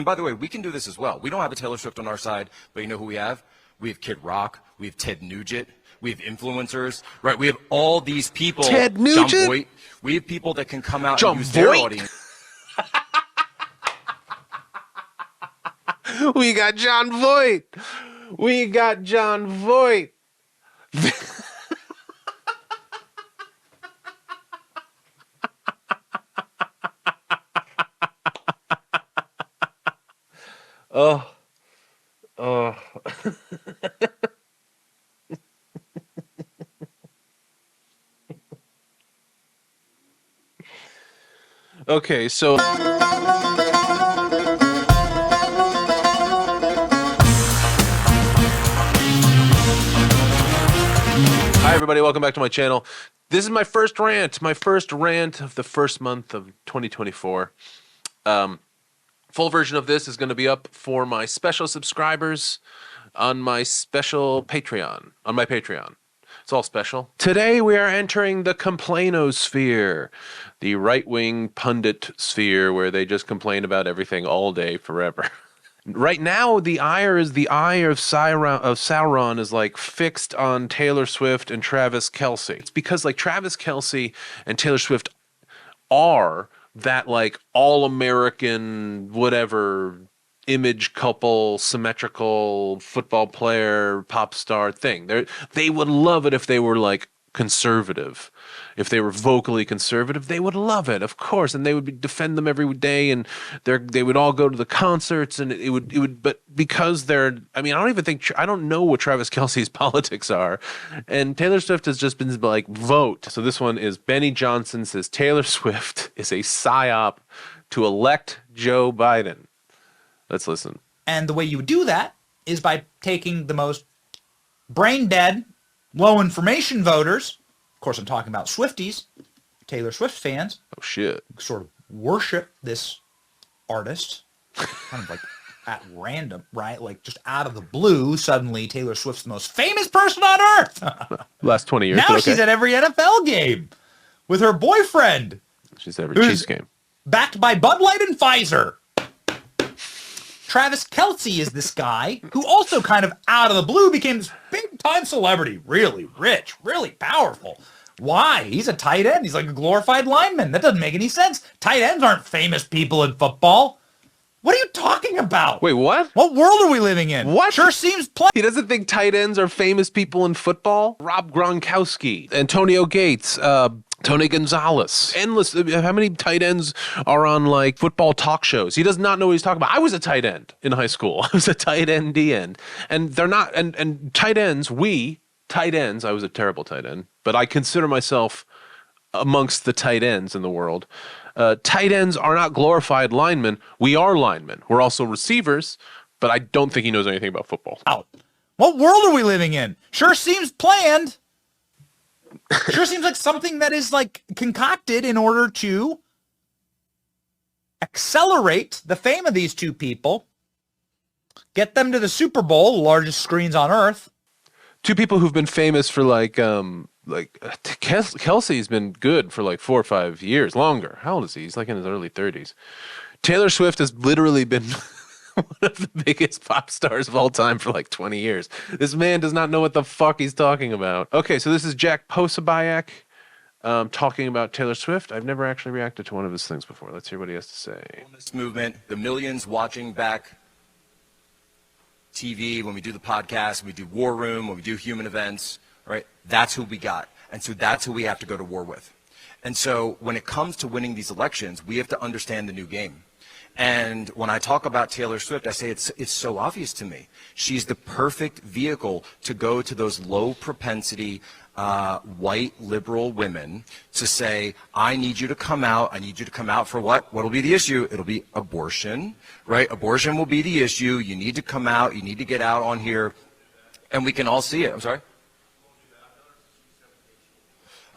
And by the way, we can do this as well. We don't have a Taylor Swift on our side, but you know who we have? We have Kid Rock. We have Ted Nugent. We have influencers, right? We have all these people. Ted Nugent? John Voight. We have people that can come out and use their audience. We got John Voight. We got John Voight. Oh. Okay, so hi everybody, welcome back to my channel. This is my first rant of the first month of 2024. Full version of this is going to be up for my special subscribers on my special Patreon, on my Patreon. It's all special. Today we are entering the complainosphere, the right-wing pundit sphere where they just complain about everything all day forever. Right now, the eye of Sauron is like fixed on Taylor Swift and Travis Kelce. It's because like Travis Kelce and Taylor Swift are that like all-American whatever image couple, symmetrical football player, pop star thing. They would love it if they were like conservative. If they were vocally conservative, they would love it, of course, and they would defend them every day, and they would all go to the concerts, and it would. But because I don't know what Travis Kelce's politics are, and Taylor Swift has just been like vote. So this one is Benny Johnson says Taylor Swift is a psyop to elect Joe Biden. Let's listen. And the way you would do that is by taking the most brain dead, low information voters. Of course, I'm talking about Swifties, Taylor Swift fans. Oh, shit. Sort of worship this artist, kind of like at random, right? Like just out of the blue, suddenly Taylor Swift's the most famous person on earth. Last 20 years. Now she's at every NFL game with her boyfriend. She's at every Chiefs game. Backed by Bud Light and Pfizer. Travis Kelce is this guy who also kind of out of the blue became this big-time celebrity. Really rich, really powerful. Why? He's a tight end. He's like a glorified lineman. That doesn't make any sense. Tight ends aren't famous people in football. What are you talking about? Wait, what? What world are we living in? What? Sure seems plain. He doesn't think tight ends are famous people in football? Rob Gronkowski, Antonio Gates, Tony Gonzalez. Endless. How many tight ends are on like football talk shows? He does not know what he's talking about. I was a tight end in high school. I was a tight end, D end. And they're not, and tight ends, I was a terrible tight end, but I consider myself amongst the tight ends in the world. Tight ends are not glorified linemen. We are linemen. We're also receivers, but I don't think he knows anything about football. Out. What world are we living in? Sure seems planned. Sure seems like something that is like concocted in order to accelerate the fame of these two people, get them to the Super Bowl, the largest screens on earth. Two people who've been famous for Kelce's been good for like 4 or 5 years, longer. How old is he? He's like in his early 30s. Taylor Swift has literally been one of the biggest pop stars of all time for like 20 years. This man does not know what the fuck he's talking about. Okay, so this is Jack Posobiec talking about Taylor Swift. I've never actually reacted to one of his things before. Let's hear what he has to say. This movement, the millions watching back TV, when we do the podcast, when we do War Room, when we do human events, right? That's who we got. And so that's who we have to go to war with. And so when it comes to winning these elections, we have to understand the new game. And when I talk about Taylor Swift, I say it's so obvious to me. She's the perfect vehicle to go to those low propensity white liberal women to say, I need you to come out. I need you to come out for what? What'll be the issue? It'll be abortion, right? Abortion will be the issue. You need to come out. You need to get out on here. And we can all see it. I'm sorry?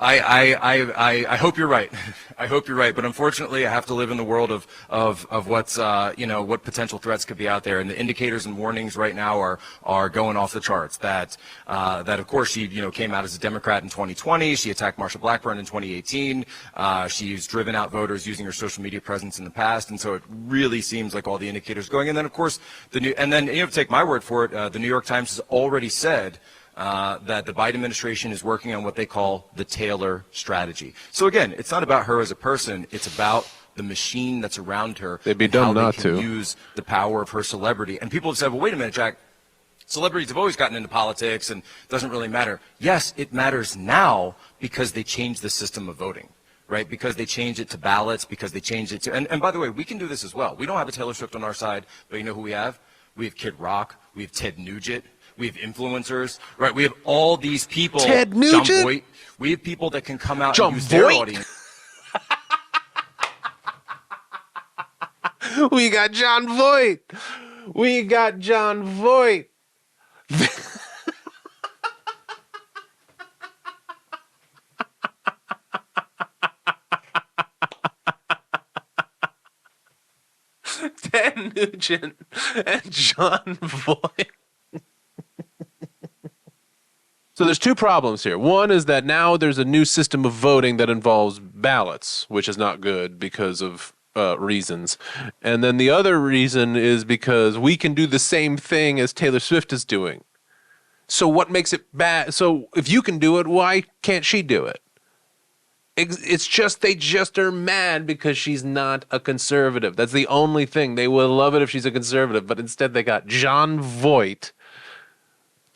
I hope you're right. I hope you're right. But unfortunately, I have to live in the world of what's, what potential threats could be out there. And the indicators and warnings right now are going off the charts. That of course, she, came out as a Democrat in 2020. She attacked Marsha Blackburn in 2018. She's driven out voters using her social media presence in the past. And so it really seems like all the indicators going. And then, of course, take my word for it, the New York Times has already said that the Biden administration is working on what they call the Taylor strategy. So again, it's not about her as a person. It's about the machine that's around her. They'd be and how dumb not they can to use the power of her celebrity. And people have said, well, wait a minute, Jack. Celebrities have always gotten into politics and it doesn't really matter. Yes, it matters now because they changed the system of voting. Right, because they changed it to ballots, because they changed it to, and by the way, we can do this as well. We don't have a Taylor Swift on our side, but you know who we have? We have Kid Rock, we have Ted Nugent, we have influencers, right? We have all these people. Ted Nugent? John Voight. We have people that can come out John and use their Voight? audience. We got John Voight. We got John Voight. Ted Nugent and John Voight. So there's two problems here. One is that now there's a new system of voting that involves ballots, which is not good because of reasons. And then the other reason is because we can do the same thing as Taylor Swift is doing. So what makes it bad? So if you can do it, why can't she do it? It's just they just are mad because she's not a conservative. That's the only thing. They would love it if she's a conservative, but instead they got John Voight,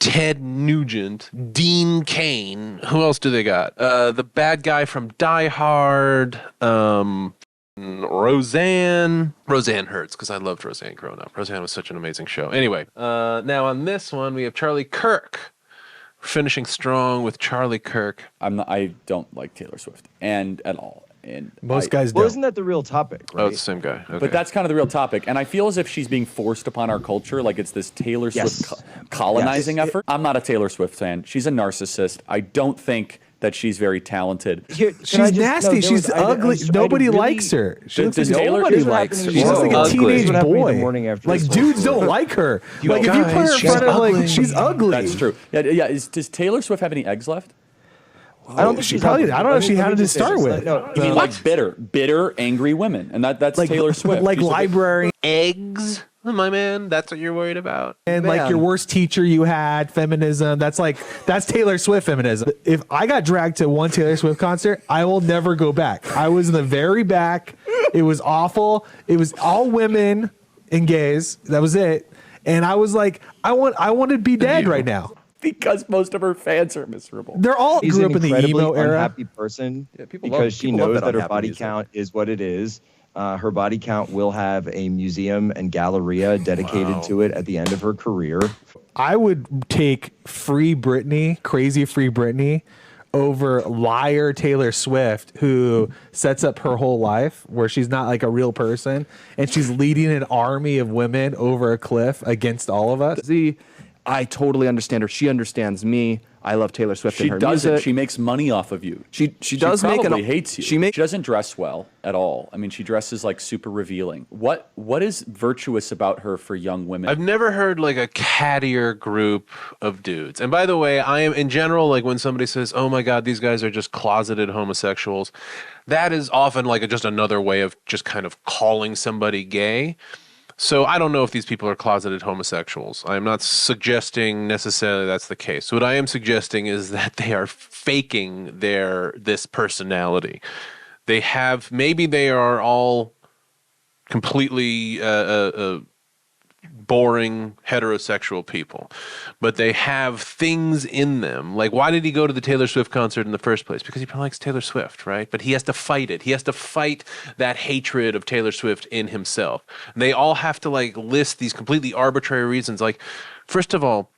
Ted Nugent, Dean Cain. Who else do they got? The bad guy from Die Hard, Roseanne. Roseanne hurts because I loved Roseanne growing up. Roseanne was such an amazing show. Anyway, now on this one we have Charlie Kirk. Finishing strong with Charlie Kirk. I don't like Taylor Swift and at all. And Most guys don't. Well, isn't that the real topic, right? Oh, it's the same guy. Okay. But that's kind of the real topic. And I feel as if she's being forced upon our culture, like it's this Taylor Yes. Swift colonizing effort. I'm not a Taylor Swift fan. She's a narcissist. I don't think that she's very talented. She's nasty. She's ugly. Nobody likes her. She looks like nobody likes her. She looks like a teenage boy. Like dudes don't like her. Like if you put her in front of like she's ugly. That's true. Yeah. Does Taylor Swift have any eggs left? I don't think she probably. I don't know if she had it to start with. No, You mean like bitter, angry women, and that's like Taylor Swift. like library eggs, my man. That's what you're worried about. and like your worst teacher you had, feminism. That's Taylor Swift feminism. If I got dragged to one Taylor Swift concert, I will never go back. I was in the very back. It was awful. It was all women and gays. That was it. And I was like, I want to be dead right now. because most of her fans are miserable. They're all She's grew an up in the incredibly emo era. unhappy person people love- because she people love knows that that her unhappy body music. count is what it is. Her body count will have a museum and galleria dedicated to it at the end of her career. I would take Free Britney, Crazy Free Britney, over liar Taylor Swift, who sets up her whole life where she's not like a real person and she's leading an army of women over a cliff against all of us. I totally understand her. She understands me. I love Taylor Swift She and her doesn't. music. She makes money off of you. She does make probably an hates you. She doesn't dress well at all. I mean, she dresses like super revealing. What is virtuous about her for young women? I've never heard like a cattier group of dudes. And by the way, I am in general, like when somebody says, oh my God, these guys are just closeted homosexuals, that is often like just another way of just kind of calling somebody gay. So I don't know if these people are closeted homosexuals. I'm not suggesting necessarily that's the case. What I am suggesting is that they are faking this personality. Maybe they are all completely boring heterosexual people, but they have things in them. Like, why did he go to the Taylor Swift concert in the first place? Because he probably likes Taylor Swift, right? But he has to fight it. He has to fight that hatred of Taylor Swift in himself. And they all have to like list these completely arbitrary reasons. Like, first of all,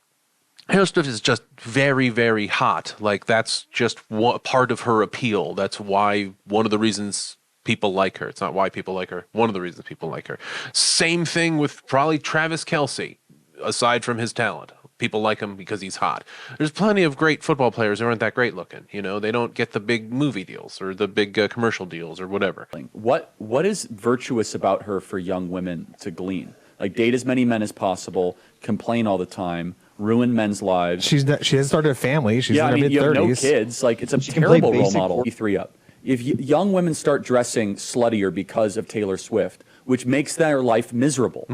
Taylor Swift is just very, very hot. Like, that's just part of her appeal. That's why one of the reasons people like her. It's not why people like her. One of the reasons people like her. Same thing with probably Travis Kelce, aside from his talent. People like him because he's hot. There's plenty of great football players who aren't that great looking. You know, they don't get the big movie deals or the big commercial deals or whatever. What is virtuous about her for young women to glean? Like, date as many men as possible, complain all the time, ruin men's lives. She hasn't started a family. She's Yeah, in I her mean, you have mid-30s. no kids. Like, it's a She can play terrible role basic model. 3 up. If young women start dressing sluttier because of Taylor Swift, which makes their life miserable.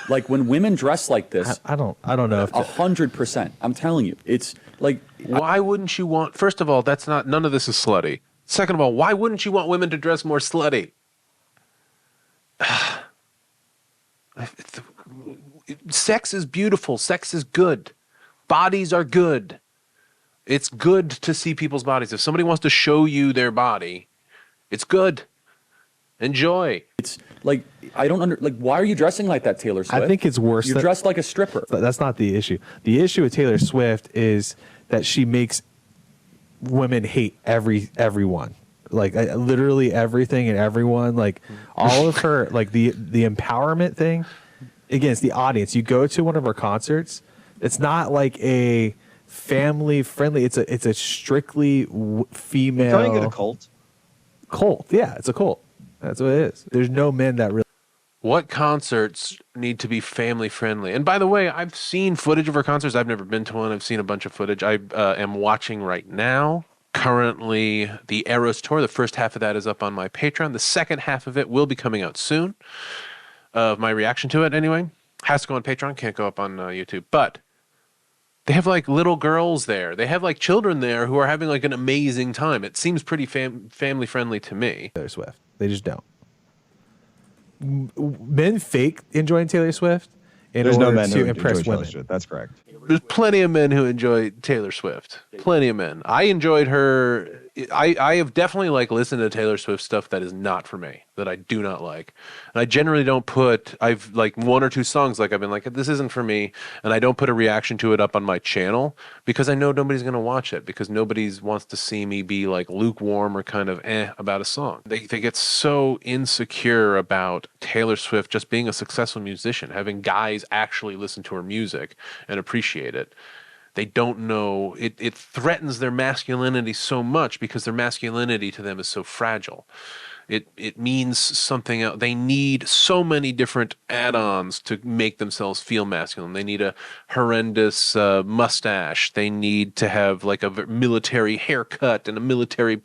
Like, when women dress like this, I don't know if 100%. I'm telling you, it's like, Why wouldn't you want? First of all, none of this is slutty. Second of all, why wouldn't you want women to dress more slutty? Sex is beautiful. Sex is good. Bodies are good. It's good to see people's bodies. If somebody wants to show you their body, it's good. Enjoy. it's like, I don't like, why are you dressing like that, Taylor Swift? I think it's worse. You're dressed like a stripper. That's not the issue. The issue with Taylor Swift is that she makes women hate everyone. Like, literally everything and everyone. Like, all of her, like the empowerment thing. Again, it's the audience. You go to one of her concerts. It's not like a family friendly. It's a strictly female. Calling it a cult. Cult. Yeah, it's a cult. That's what it is. There's no men that really. What concerts need to be family friendly? And by the way, I've seen footage of her concerts. I've never been to one. I've seen a bunch of footage. I am watching right now. Currently, the Eras Tour. The first half of that is up on my Patreon. The second half of it will be coming out soon. Of my reaction to it, anyway. Has to go on Patreon. Can't go up on YouTube. But they have like little girls there. They have like children there who are having like an amazing time. It seems pretty family friendly to me. Taylor Swift. They just don't. Men fake enjoying Taylor Swift in There's no order men to who impress enjoy women. Taylor Swift. That's correct. There's plenty of men who enjoy Taylor Swift. Plenty of men. I enjoyed her. I have definitely like listened to Taylor Swift stuff that is not for me, that I do not like. And I generally don't put, I've like one or two songs like I've been like, this isn't for me. And I don't put a reaction to it up on my channel because I know nobody's going to watch it, because nobody wants to see me be like lukewarm or kind of about a song. They get so insecure about Taylor Swift just being a successful musician, having guys actually listen to her music and appreciate it. They don't know, it threatens their masculinity so much because their masculinity to them is so fragile. It means something else. They need so many different add-ons to make themselves feel masculine. They need a horrendous mustache. They need to have like a military haircut and a military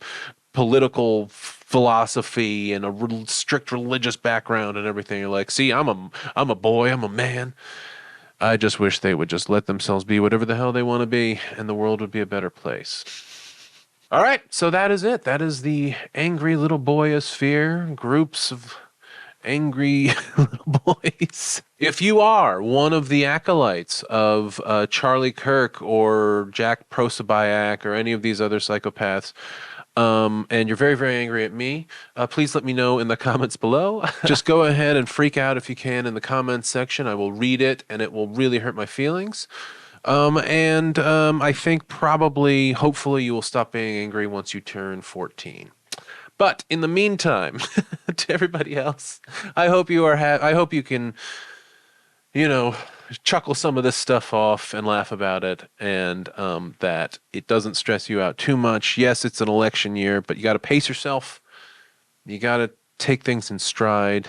political philosophy and a strict religious background and everything. You're like, see, I'm a boy, I'm a man. I just wish they would just let themselves be whatever the hell they want to be, and the world would be a better place. All right, so that is it. That is the angry little boyosphere, groups of angry little boys. If you are one of the acolytes of Charlie Kirk or Jack Prosabiak or any of these other psychopaths, and you're very, very angry at me, please let me know in the comments below. Just go ahead and freak out if you can in the comments section. I will read it, and it will really hurt my feelings. I think probably, hopefully, you will stop being angry once you turn 14. But in the meantime, to everybody else, I hope you are. I hope you can, chuckle some of this stuff off and laugh about it, and that it doesn't stress you out too much. Yes, it's an election year, but you got to pace yourself. You got to take things in stride.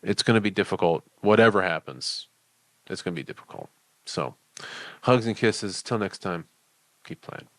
It's going to be difficult. Whatever happens, it's going to be difficult. So, hugs and kisses. Till next time, keep playing.